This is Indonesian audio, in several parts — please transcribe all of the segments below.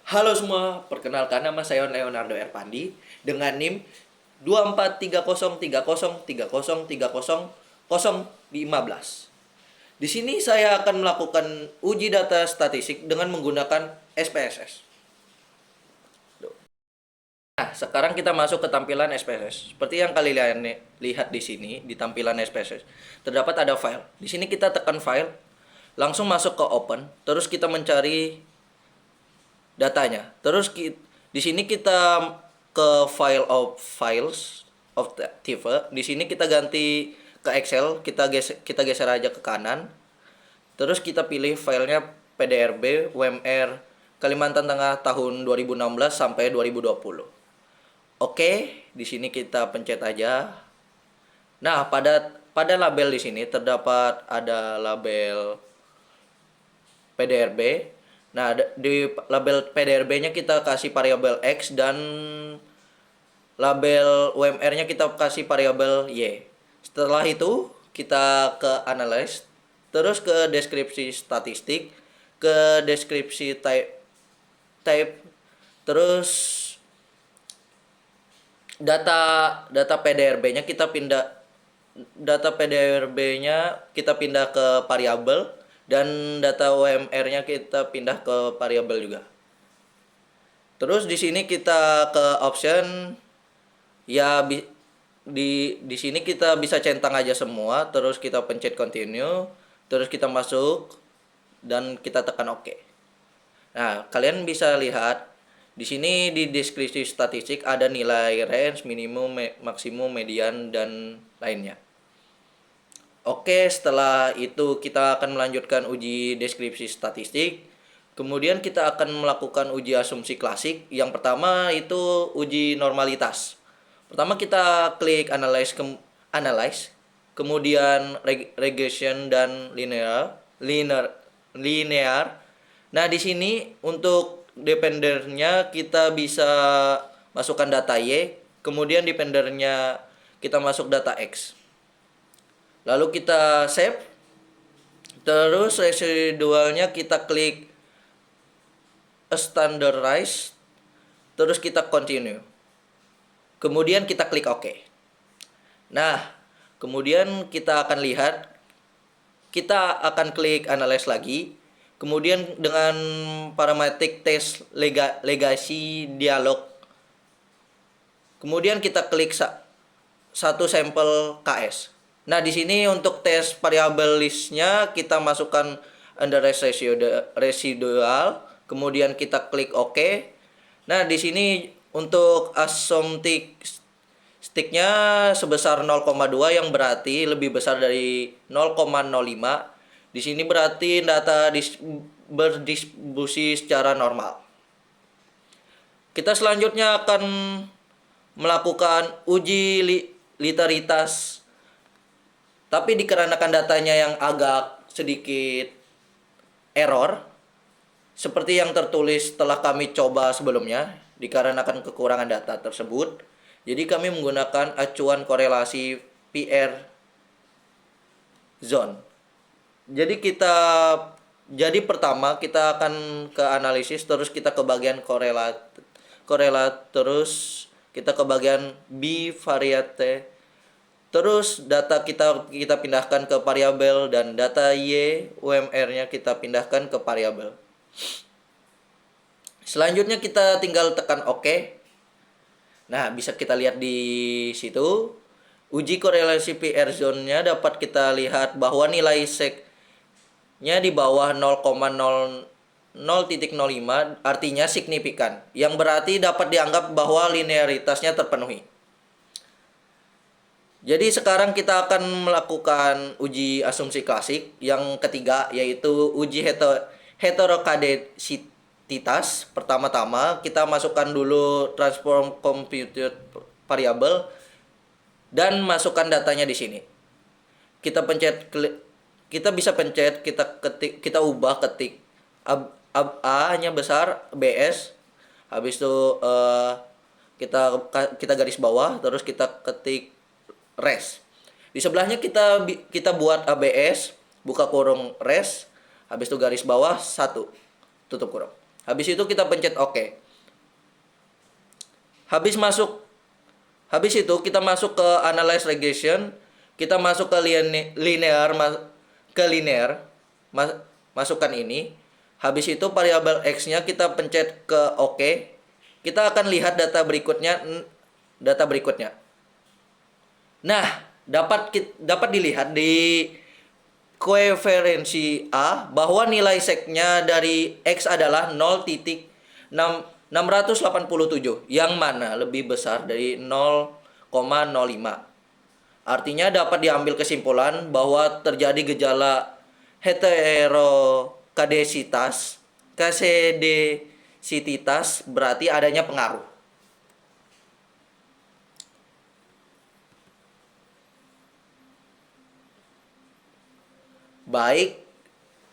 Halo semua, perkenalkan nama saya Leonardo Erpandi dengan NIM 243030303015. Di sini saya akan melakukan uji data statistik dengan menggunakan SPSS. Nah, sekarang kita masuk ke tampilan SPSS. Seperti yang kalian lihat di sini, di tampilan SPSS, terdapat ada file. Di sini kita tekan file, langsung masuk ke open, terus kita mencari datanya. Terus di sini kita ke file of files of type. Di sini kita ganti ke Excel, kita geser aja ke kanan. Terus kita pilih filenya PDRB UMR Kalimantan Tengah tahun 2016 sampai 2020. Oke, di sini kita pencet aja. Nah, pada label di sini terdapat ada label PDRB. Nah, di label PDRB-nya kita kasih variabel X dan label UMR-nya kita kasih variabel Y. Setelah itu, kita ke analyze, terus ke deskripsi statistik, ke deskripsi type, terus data data PDRB-nya kita pindah data PDRB-nya kita pindah ke variabel dan data UMR-nya kita pindah ke variabel juga. Terus di sini kita ke option ya di sini kita bisa centang aja semua, terus kita pencet continue, terus kita masuk dan kita tekan OK. Nah, kalian bisa lihat di sini di deskripsi statistik ada nilai range, minimum, maksimum, median dan lainnya. Oke, setelah itu kita akan melanjutkan uji deskripsi statistik. Kemudian kita akan melakukan uji asumsi klasik. Yang pertama itu uji normalitas. Pertama kita klik analyze, kemudian regression dan linear. Nah, di sini untuk dependernya kita bisa masukkan data Y, kemudian dependernya kita masuk data X. Lalu kita save. Terus residualnya kita klik standardize. Terus kita continue. Kemudian kita klik OK. Nah, kemudian kita akan lihat, kita akan klik analyze lagi. Kemudian dengan parametric test legacy dialog. Kemudian kita klik satu sampel KS. Nah, di sini untuk tes variabel listnya kita masukkan under residual, kemudian kita klik OK. Nah, di sini untuk assumptive sticknya sebesar 0,2 yang berarti lebih besar dari 0,05. Di sini berarti data berdistribusi secara normal. Kita selanjutnya akan melakukan uji linearitas. Tapi dikarenakan datanya yang agak sedikit error, seperti yang tertulis setelah kami coba sebelumnya, dikarenakan kekurangan data tersebut, jadi kami menggunakan acuan korelasi PR zone. Jadi pertama kita akan ke analisis, terus kita ke bagian korelat, terus kita ke bagian bivariate. Terus data kita pindahkan ke variabel dan data Y UMR-nya kita pindahkan ke variabel. Selanjutnya kita tinggal tekan OK. Nah, bisa kita lihat di situ. Uji korelasi PR zone-nya dapat kita lihat bahwa nilai sec-nya di bawah 0,00.05 artinya signifikan, yang berarti dapat dianggap bahwa linearitasnya terpenuhi. Jadi sekarang kita akan melakukan uji asumsi klasik yang ketiga, yaitu uji heterokadesitas. Pertama-tama kita masukkan dulu transform computed variable dan masukkan datanya di sini. Kita bisa pencet, kita ubah ketik A-nya besar, BS. Habis itu kita garis bawah, terus kita ketik res. Di sebelahnya kita buat ABS, buka kurung res, habis itu garis bawah 1, tutup kurung. Habis itu kita pencet OK. Habis itu kita masuk ke analyze regression, kita masuk ke linear, masukkan ini. Habis itu variabel X-nya kita pencet ke OK. Kita akan lihat data berikutnya. Nah, dapat dilihat di koeferensi A bahwa nilai sec-nya dari X adalah 0,687, yang mana lebih besar dari 0,05. Artinya dapat diambil kesimpulan bahwa terjadi gejala heterokadesitas, kasedesitas berarti adanya pengaruh. Baik,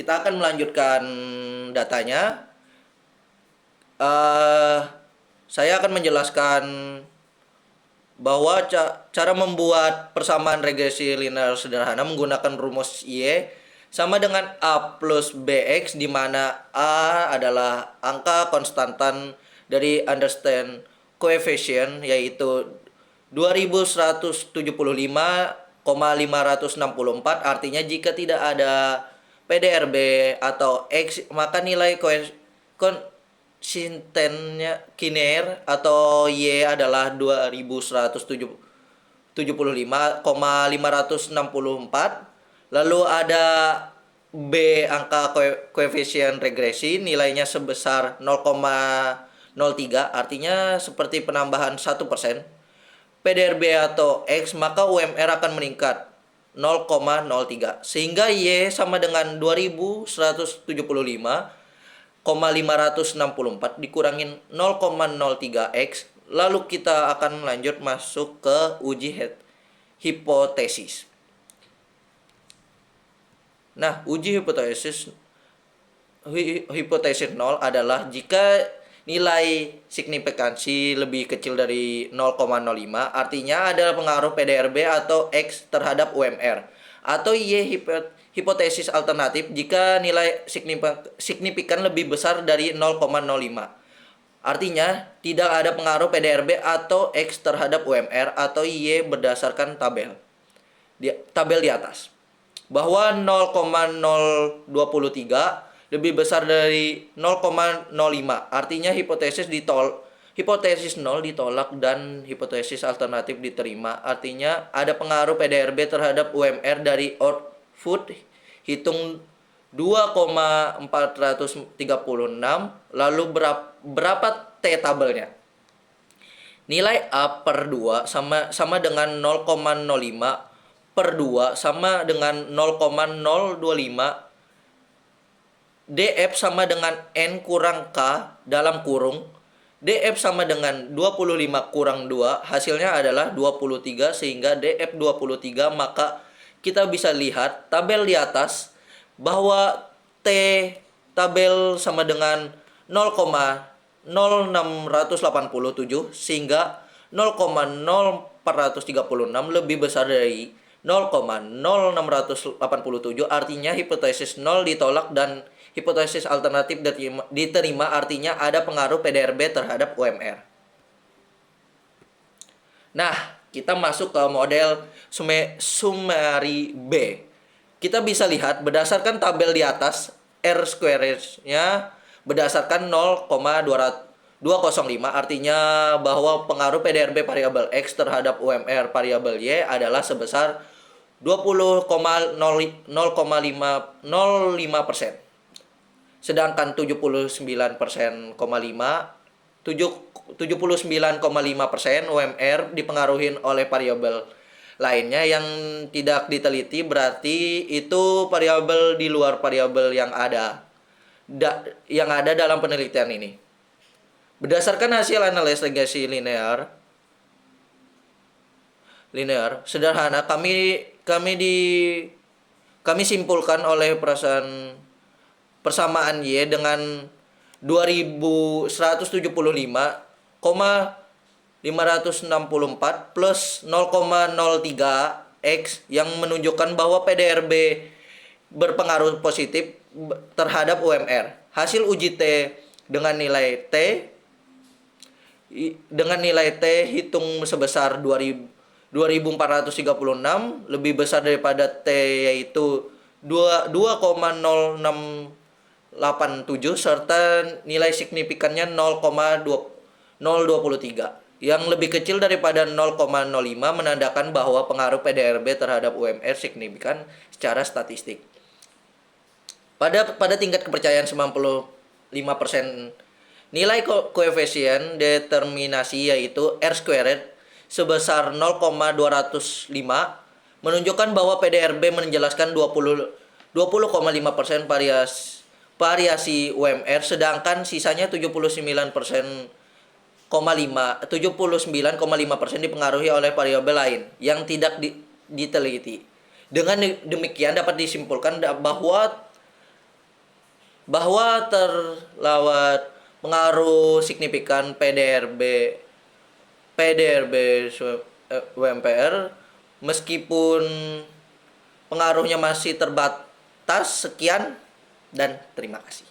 kita akan melanjutkan datanya. Saya akan menjelaskan bahwa cara membuat persamaan regresi linear sederhana menggunakan rumus Y sama dengan A plus BX, di mana A adalah angka konstantan dari understand coefficient, yaitu 2175,564. Artinya jika tidak ada PDRB atau X, maka nilai konsistennya kinear atau Y adalah 2175,564. Lalu ada B, angka koefisien regresi, nilainya sebesar 0,03, artinya seperti penambahan 1%. PDRB atau X, maka UMR akan meningkat 0,03. Sehingga Y sama dengan 2175,564 dikurangin 0,03X. Lalu kita akan lanjut masuk ke uji hipotesis. Nah, uji hipotesis 0 adalah jika nilai signifikansi lebih kecil dari 0,05, artinya ada pengaruh PDRB atau X terhadap UMR. Atau Y, hipotesis alternatif, jika nilai signifikan lebih besar dari 0,05. Artinya tidak ada pengaruh PDRB atau X terhadap UMR, atau Y berdasarkan tabel di atas. Bahwa 0,023 lebih besar dari 0,05. Artinya hipotesis 0 ditolak dan hipotesis alternatif diterima. Artinya ada pengaruh PDRB terhadap UMR dari output hitung 2,436. Lalu berapa T tabelnya? Nilai A per 2 sama dengan 0,05 per 2 sama dengan 0,025. DF sama dengan N kurang K dalam kurung. DF sama dengan 25 kurang 2, hasilnya adalah 23, sehingga DF 23. Maka kita bisa lihat tabel di atas bahwa T tabel sama dengan 0,0687, sehingga 0,0436 lebih besar dari 0,0687. Artinya hipotesis 0 ditolak dan hipotesis alternatif diterima, artinya ada pengaruh PDRB terhadap UMR. Nah, kita masuk ke model summary B. Kita bisa lihat berdasarkan tabel di atas, R square-nya berdasarkan 0,205, artinya bahwa pengaruh PDRB variabel X terhadap UMR variabel Y adalah sebesar 20,05%. Sedangkan 79,5% UMR dipengaruhi oleh variabel lainnya yang tidak diteliti, berarti itu variabel di luar variabel yang ada dalam penelitian ini. Berdasarkan hasil analisis regresi linear sederhana, kami simpulkan oleh persamaan Y dengan 2175,564 plus 0,03 X yang menunjukkan bahwa PDRB berpengaruh positif terhadap UMR. Hasil uji T dengan nilai T hitung sebesar 2436 lebih besar daripada T yaitu 2,0687 serta nilai signifikannya 0,023 yang lebih kecil daripada 0,05 menandakan bahwa pengaruh PDRB terhadap UMR signifikan secara statistik. Pada tingkat kepercayaan 95%, nilai koefisien determinasi yaitu R squared sebesar 0,205 menunjukkan bahwa PDRB menjelaskan 20,5% variasi UMR, sedangkan sisanya 79,5% dipengaruhi oleh variabel lain yang tidak diteliti. Dengan demikian dapat disimpulkan bahwa terdapat pengaruh signifikan PDRB UMPR meskipun pengaruhnya masih terbatas. Sekian dan terima kasih.